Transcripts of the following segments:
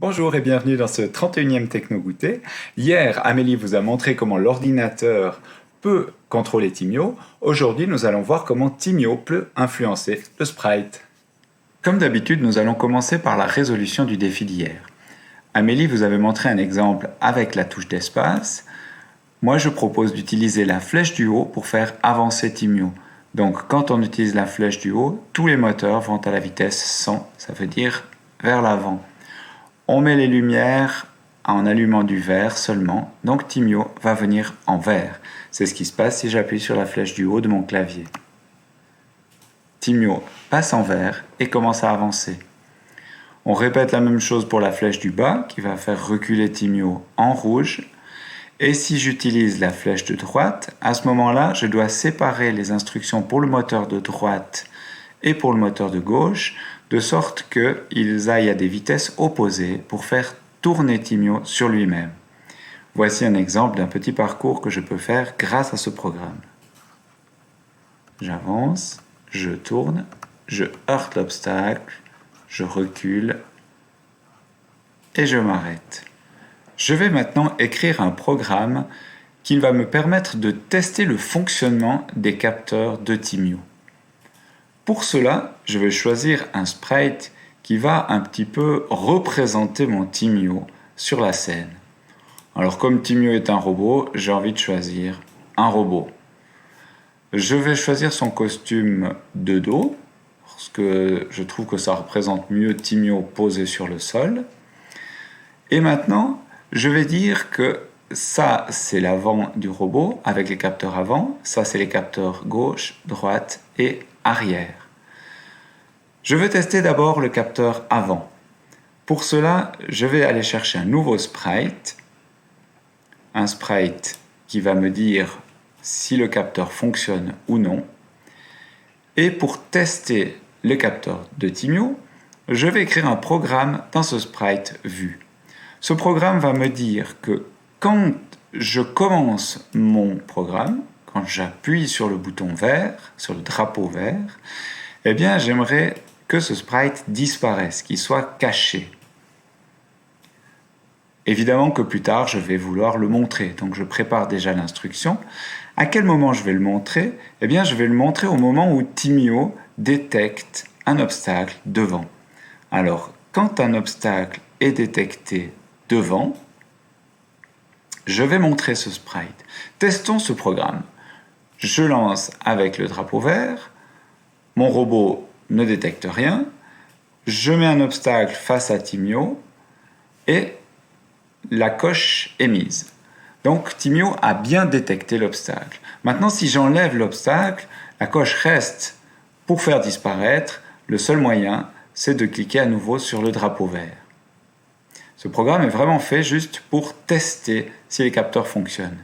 Bonjour et bienvenue dans ce 31e Techno-Goûter. Hier, Amélie vous a montré comment l'ordinateur peut contrôler Timio. Aujourd'hui, nous allons voir comment Timio peut influencer le sprite. Comme d'habitude, nous allons commencer par la résolution du défi d'hier. Amélie vous avait montré un exemple avec la touche d'espace. Moi, je propose d'utiliser la flèche du haut pour faire avancer Timio. Donc, quand on utilise la flèche du haut, tous les moteurs vont à la vitesse 100, ça veut dire vers l'avant. On met les lumières en allumant du vert seulement, donc Timio va venir en vert. C'est ce qui se passe si j'appuie sur la flèche du haut de mon clavier. Timio passe en vert et commence à avancer. On répète la même chose pour la flèche du bas qui va faire reculer Timio en rouge. Et si j'utilise la flèche de droite, à ce moment-là, je dois séparer les instructions pour le moteur de droite et pour le moteur de gauche, de sorte qu'ils aillent à des vitesses opposées pour faire tourner Timio sur lui-même. Voici un exemple d'un petit parcours que je peux faire grâce à ce programme. J'avance, je tourne, je heurte l'obstacle, je recule et je m'arrête. Je vais maintenant écrire un programme qui va me permettre de tester le fonctionnement des capteurs de Timio. Pour cela, je vais choisir un sprite qui va un petit peu représenter mon Timio sur la scène. Alors comme Timio est un robot, j'ai envie de choisir un robot. Je vais choisir son costume de dos, parce que je trouve que ça représente mieux Timio posé sur le sol. Et maintenant, je vais dire que ça, c'est l'avant du robot avec les capteurs avant, ça, c'est les capteurs gauche, droite et arrière. Je veux tester d'abord le capteur avant. Pour cela, je vais aller chercher un nouveau sprite, un sprite qui va me dire si le capteur fonctionne ou non. Et pour tester le capteur de Timio, je vais écrire un programme dans ce sprite vue. Ce programme va me dire que quand je commence mon programme, quand j'appuie sur le bouton vert, sur le drapeau vert, eh bien j'aimerais que ce sprite disparaisse, qu'il soit caché. Évidemment que plus tard, je vais vouloir le montrer, donc je prépare déjà l'instruction. À quel moment je vais le montrer? Eh bien, je vais le montrer au moment où Timio détecte un obstacle devant. Alors, quand un obstacle est détecté devant, je vais montrer ce sprite. Testons ce programme. Je lance avec le drapeau vert, mon robot ne détecte rien, je mets un obstacle face à Timio et la coche est mise. Donc Timio a bien détecté l'obstacle. Maintenant, si j'enlève l'obstacle, la coche reste. Pour faire disparaître, le seul moyen, c'est de cliquer à nouveau sur le drapeau vert. Ce programme est vraiment fait juste pour tester si les capteurs fonctionnent.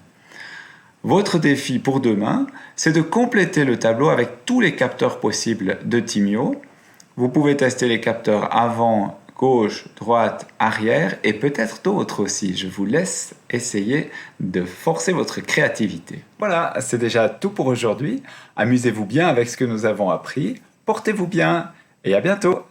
Votre défi pour demain, c'est de compléter le tableau avec tous les capteurs possibles de Timio. Vous pouvez tester les capteurs avant, gauche, droite, arrière et peut-être d'autres aussi. Je vous laisse essayer de forcer votre créativité. Voilà, c'est déjà tout pour aujourd'hui. Amusez-vous bien avec ce que nous avons appris. Portez-vous bien et à bientôt!